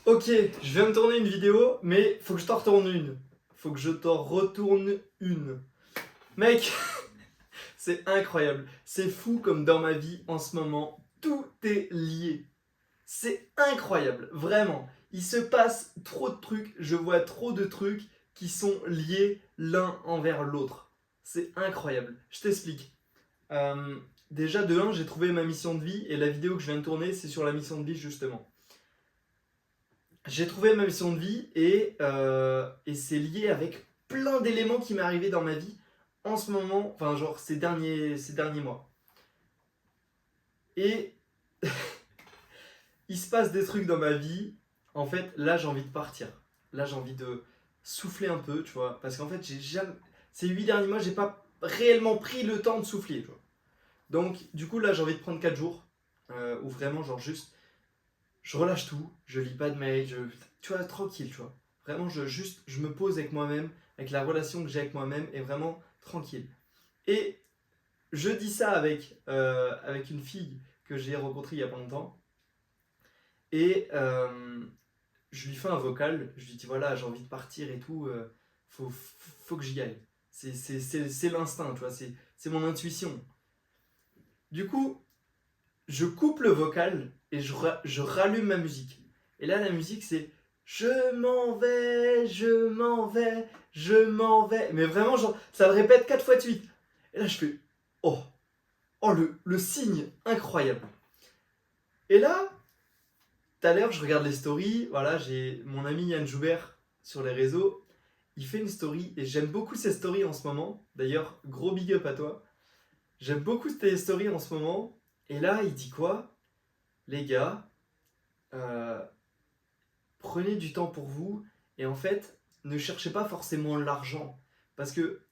Ok, je viens de tourner une vidéo, mais faut que je t'en retourne une. Faut que je t'en retourne une. Mec, c'est incroyable. C'est fou comme dans ma vie en ce moment, tout est lié. C'est incroyable, vraiment. Il se passe trop de trucs, je vois trop de trucs qui sont liés l'un envers l'autre. C'est incroyable. Je t'explique. Euh, Déjà, de 1, j'ai trouvé ma mission de vie et la vidéo que je viens de tourner, c'est sur la mission de vie justement. J'ai trouvé ma mission de vie et c'est lié avec plein d'éléments qui m'est arrivé dans ma vie en ce moment, enfin genre ces derniers mois. Et il se passe des trucs dans ma vie, en fait là j'ai envie de partir. Là j'ai envie de souffler un peu, tu vois, parce qu'en fait j'ai jamais... Ces 8 derniers mois j'ai pas réellement pris le temps de souffler, tu vois. Donc du coup là j'ai envie de prendre 4 jours, où vraiment genre juste je relâche tout, je lis pas de mail, tu vois, tranquille, tu vois. Vraiment, je me pose avec moi-même, avec la relation que j'ai avec moi-même, et vraiment tranquille. Et je dis ça avec une fille que j'ai rencontrée il y a pas longtemps, et je lui fais un vocal, je lui dis voilà, j'ai envie de partir et tout, faut que j'y aille. C'est l'instinct, tu vois, c'est mon intuition. Du coup, je coupe le vocal et je rallume ma musique. Et là, la musique, c'est je m'en vais, je m'en vais, je m'en vais. Mais vraiment, genre, ça le répète 4 fois de suite. Et là, je fais oh, oh le signe incroyable. Et là, tout à l'heure, je regarde les stories. Voilà, j'ai mon ami Yann Joubert sur les réseaux. Il fait une story et j'aime beaucoup ses stories en ce moment. D'ailleurs, gros big up à toi. J'aime beaucoup tes stories en ce moment. Et là, il dit quoi? Les gars, euh, prenez du temps pour vous et en fait, ne cherchez pas forcément l'argent. Parce que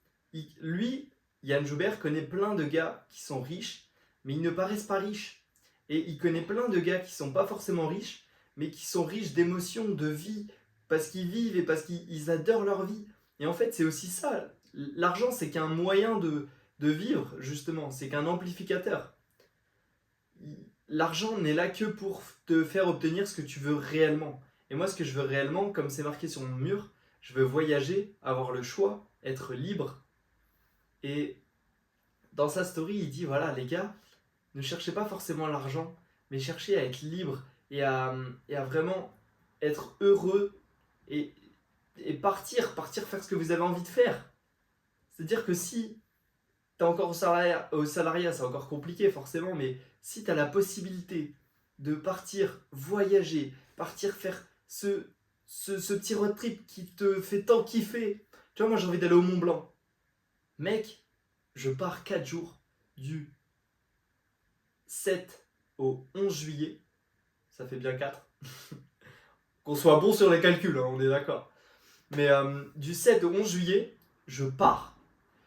lui, Yann Joubert, connaît plein de gars qui sont riches, mais ils ne paraissent pas riches. Et il connaît plein de gars qui sont pas forcément riches, mais qui sont riches d'émotions, de vie, parce qu'ils vivent et parce qu'ils adorent leur vie. Et en fait, c'est aussi ça. L'argent, c'est qu'un moyen de vivre, justement. C'est qu'un amplificateur. L'argent n'est là que pour te faire obtenir ce que tu veux réellement. Et moi, ce que je veux réellement, comme c'est marqué sur mon mur, je veux voyager, avoir le choix, être libre. Et dans sa story, il dit voilà, les gars, ne cherchez pas forcément l'argent, mais cherchez à être libre et à vraiment être heureux et, et partir faire ce que vous avez envie de faire. C'est-à-dire que si t'es encore au salariat, c'est encore compliqué forcément, mais si t'as la possibilité de partir voyager, partir faire ce petit road trip qui te fait tant kiffer. Tu vois, moi j'ai envie d'aller au Mont Blanc. Mec, je pars 4 jours du 7 au 11 juillet. Ça fait bien 4. Qu'on soit bon sur les calculs, hein, on est d'accord. Mais du 7 au 11 juillet, je pars.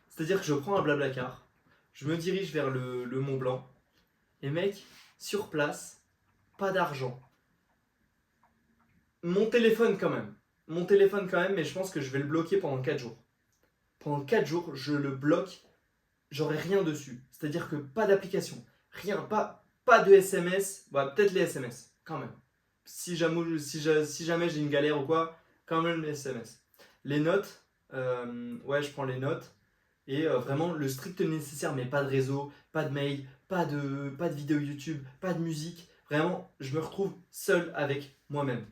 C'est-à-dire que je prends un blablacar, je me dirige vers le Mont Blanc. Et mec, sur place, pas d'argent. Mon téléphone quand même. Mon téléphone quand même, mais je pense que je vais le bloquer pendant 4 jours. Pendant 4 jours, je le bloque, j'aurai rien dessus. C'est-à-dire que pas d'application, rien, pas de SMS, bah, peut-être les SMS, quand même. Si jamais j'ai une galère ou quoi, quand même les SMS. Les notes, ouais, je prends les notes. Et vraiment le strict nécessaire, mais pas de réseau, pas de mail, pas de vidéo YouTube, pas de musique. Vraiment, je me retrouve seul avec moi-même.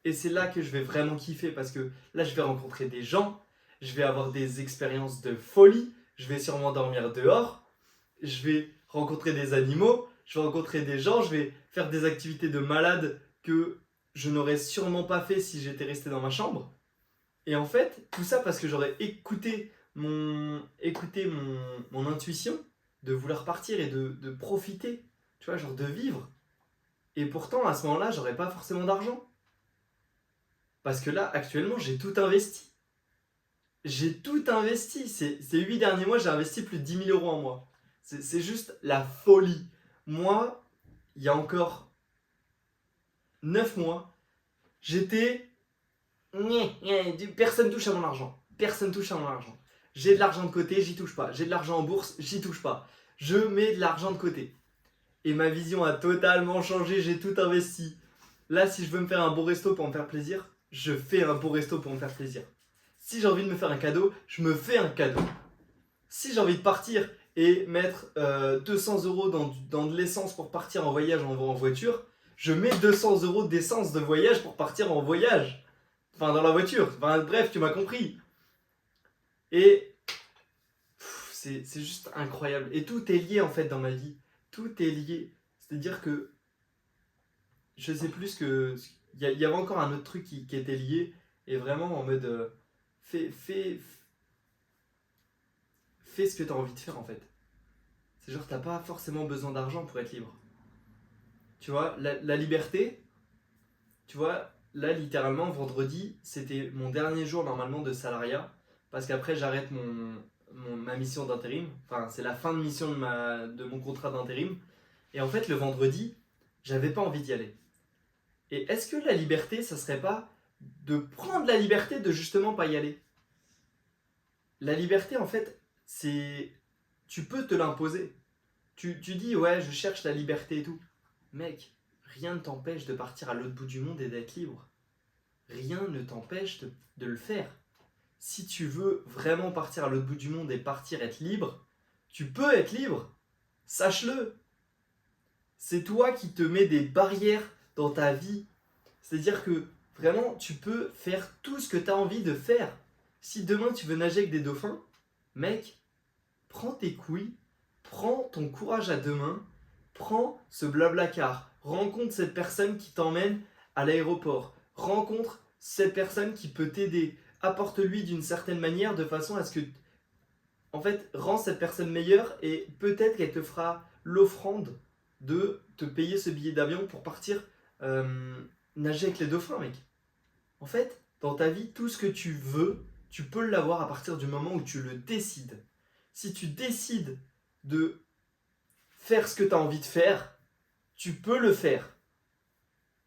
Et c'est là que je vais vraiment kiffer parce que là, je vais rencontrer des gens, je vais avoir des expériences de folie, je vais sûrement dormir dehors, je vais rencontrer des animaux, je vais rencontrer des gens, je vais faire des activités de malade que je n'aurais sûrement pas fait si j'étais resté dans ma chambre. Et en fait, tout ça parce que j'aurais écouté mon intuition de vouloir partir et de profiter, tu vois, genre de vivre. Et pourtant, à ce moment-là, j'aurais pas forcément d'argent. Parce que là, actuellement, j'ai tout investi. J'ai tout investi. Ces 8 derniers mois, j'ai investi plus de 10 000 € en moi. C'est juste la folie. Moi, il y a encore 9 mois, j'étais personne touche à mon argent. Personne touche à mon argent. J'ai de l'argent de côté, j'y touche pas. J'ai de l'argent en bourse, j'y touche pas. Je mets de l'argent de côté. Et ma vision a totalement changé, j'ai tout investi. Là, si je veux me faire un bon resto pour me faire plaisir, je fais un bon resto pour me faire plaisir. Si j'ai envie de me faire un cadeau, je me fais un cadeau. Si j'ai envie de partir et mettre 200 euros dans de l'essence pour partir en voyage en voiture, je mets 200 euros d'essence de voyage pour partir en voyage. Enfin, dans la voiture. Enfin, bref, tu m'as compris. Et c'est juste incroyable. Et tout est lié en fait dans ma vie. Tout est lié. C'est-à-dire que je sais plus que. Il y avait encore un autre truc qui était lié. Et vraiment en mode. Fais ce que tu as envie de faire en fait. C'est genre, t'as pas forcément besoin d'argent pour être libre. Tu vois, la liberté, tu vois, là littéralement, vendredi, c'était mon dernier jour normalement de salariat. Parce qu'après, j'arrête ma mission d'intérim. Enfin, c'est la fin de mission de mon contrat d'intérim. Et en fait, le vendredi, j'avais pas envie d'y aller. Et est-ce que la liberté, ça serait pas de prendre la liberté de justement pas y aller? La liberté, en fait, c'est. Tu peux te l'imposer. Tu dis, ouais, je cherche la liberté et tout. Mec, rien ne t'empêche de partir à l'autre bout du monde et d'être libre. Rien ne t'empêche de le faire. Si tu veux vraiment partir à l'autre bout du monde et partir être libre, tu peux être libre. Sache-le. C'est toi qui te mets des barrières dans ta vie. C'est-à-dire que vraiment, tu peux faire tout ce que tu as envie de faire. Si demain tu veux nager avec des dauphins, mec, prends tes couilles, prends ton courage à deux mains, prends ce blablacar, rencontre cette personne qui t'emmène à l'aéroport, rencontre cette personne qui peut t'aider, apporte-lui d'une certaine manière de façon à ce que, en fait, rends cette personne meilleure et peut-être qu'elle te fera l'offrande de te payer ce billet d'avion pour partir nager avec les dauphins, mec. En fait, dans ta vie, tout ce que tu veux, tu peux l'avoir à partir du moment où tu le décides. Si tu décides de faire ce que tu as envie de faire, tu peux le faire.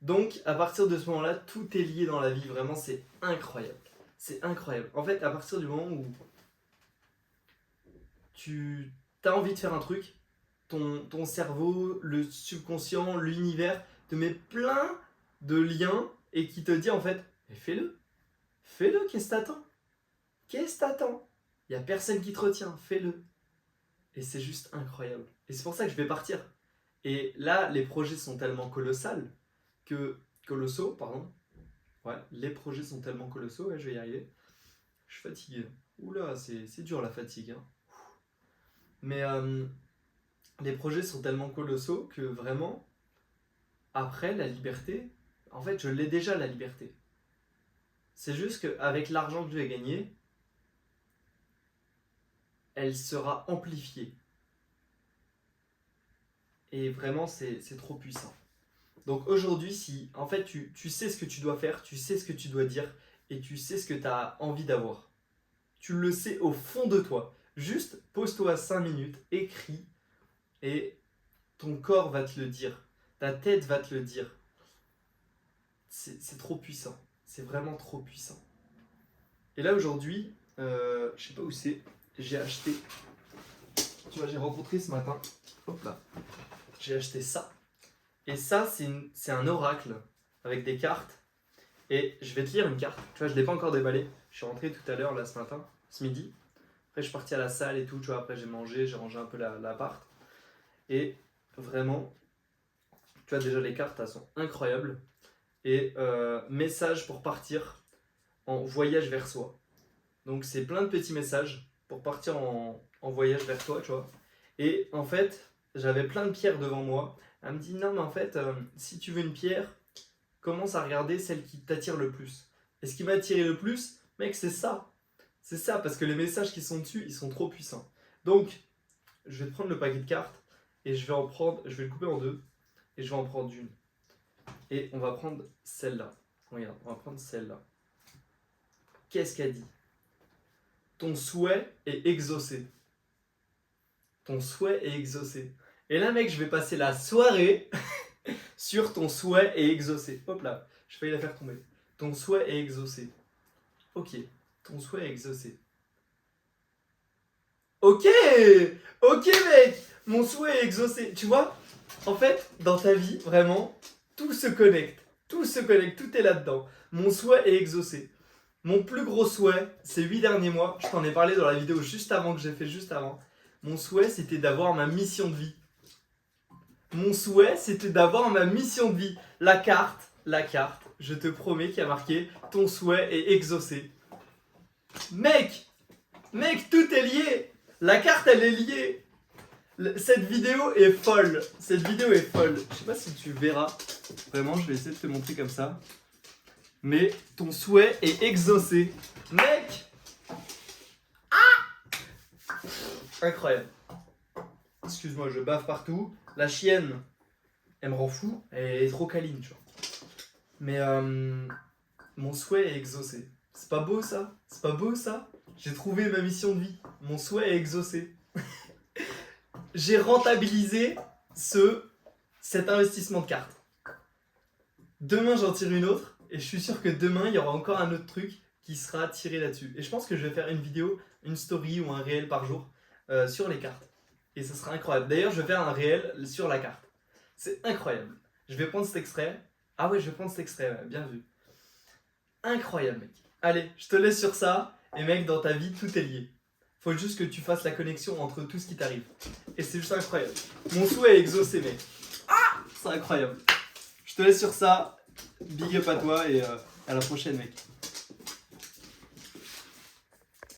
Donc, à partir de ce moment-là, tout est lié dans la vie. Vraiment, c'est incroyable. C'est incroyable. En fait, à partir du moment où tu as envie de faire un truc, ton cerveau, le subconscient, l'univers te met plein de liens et qui te dit en fait, mais fais-le. Fais-le, qu'est-ce que t'attends? Qu'est-ce que t'attends? Il n'y a personne qui te retient, fais-le. Et c'est juste incroyable. Et c'est pour ça que je vais partir. Et là, les projets sont tellement colossaux, pardon. Ouais, les projets sont tellement colossaux, ouais, je vais y arriver. Je suis fatigué. Oula, c'est dur la fatigue. Hein. Mais les projets sont tellement colossaux que vraiment, après, la liberté, en fait, je l'ai déjà la liberté. C'est juste qu'avec l'argent que je vais gagner, elle sera amplifiée. Et vraiment, c'est trop puissant. Donc aujourd'hui, si en fait tu sais ce que tu dois faire, tu sais ce que tu dois dire, et tu sais ce que tu as envie d'avoir. Tu le sais au fond de toi. Juste pose-toi 5 minutes, écris, et ton corps va te le dire. Ta tête va te le dire. C'est trop puissant. C'est vraiment trop puissant. Et là aujourd'hui, je sais pas où c'est, j'ai acheté. Tu vois, j'ai rencontré ce matin. Hop là. J'ai acheté ça. Et ça, c'est un oracle avec des cartes. Et je vais te lire une carte. Tu vois, je ne l'ai pas encore déballé. Je suis rentré tout à l'heure, là, ce matin, ce midi. Après, je suis parti à la salle et tout. Tu vois, après, j'ai mangé, j'ai rangé un peu l'appart. Et vraiment, tu vois, déjà, les cartes, elles sont incroyables. Et message pour partir en voyage vers soi. Donc, c'est plein de petits messages pour partir en voyage vers toi, tu vois. Et en fait, j'avais plein de pierres devant moi. Elle me dit non, mais en fait, si tu veux une pierre, commence à regarder celle qui t'attire le plus. Et ce qui m'a attiré le plus, mec, c'est ça. C'est ça, parce que les messages qui sont dessus, ils sont trop puissants. Donc, je vais prendre le paquet de cartes et je vais le couper en deux et je vais en prendre une. Et on va prendre celle-là. Regarde, on va prendre celle-là. Qu'est-ce qu'elle dit? Ton souhait est exaucé. Ton souhait est exaucé. Et là, mec, je vais passer la soirée sur ton souhait est exaucé. Hop là, je failli la faire tomber. Ton souhait est exaucé. Ok, ton souhait est exaucé. Ok, ok mec, mon souhait est exaucé. Tu vois, en fait, dans ta vie, vraiment, tout se connecte. Tout se connecte, tout est là-dedans. Mon souhait est exaucé. Mon plus gros souhait, ces 8 derniers mois, je t'en ai parlé dans la vidéo juste avant que j'ai fait juste avant. Mon souhait, c'était d'avoir ma mission de vie. Mon souhait, c'était d'avoir ma mission de vie. La carte, je te promets qu'il y a marqué ton souhait est exaucé. Mec, tout est lié. La carte, elle est liée. Cette vidéo est folle. Je sais pas si tu verras. Vraiment, je vais essayer de te montrer comme ça. Mais ton souhait est exaucé. Mec! Incroyable. Excuse-moi, je bave partout. La chienne, elle me rend fou. Elle est trop câline, tu vois. Mais mon souhait est exaucé. C'est pas beau ça? J'ai trouvé ma mission de vie. Mon souhait est exaucé. J'ai rentabilisé cet investissement de carte. Demain, j'en tire une autre. Et je suis sûr que demain, il y aura encore un autre truc qui sera tiré là-dessus. Et je pense que je vais faire une vidéo, une story ou un réel par jour sur les cartes. Et ça sera incroyable. D'ailleurs, je vais faire un réel sur la carte. C'est incroyable. Je vais prendre cet extrait. Ah ouais, je vais prendre cet extrait, ouais, bien vu. Incroyable, mec. Allez, je te laisse sur ça. Et mec, dans ta vie, tout est lié. Faut juste que tu fasses la connexion entre tout ce qui t'arrive. Et c'est juste incroyable. Mon souhait est exaucé, mec. Ah, c'est incroyable. Je te laisse sur ça. Big up à toi et à la prochaine, mec.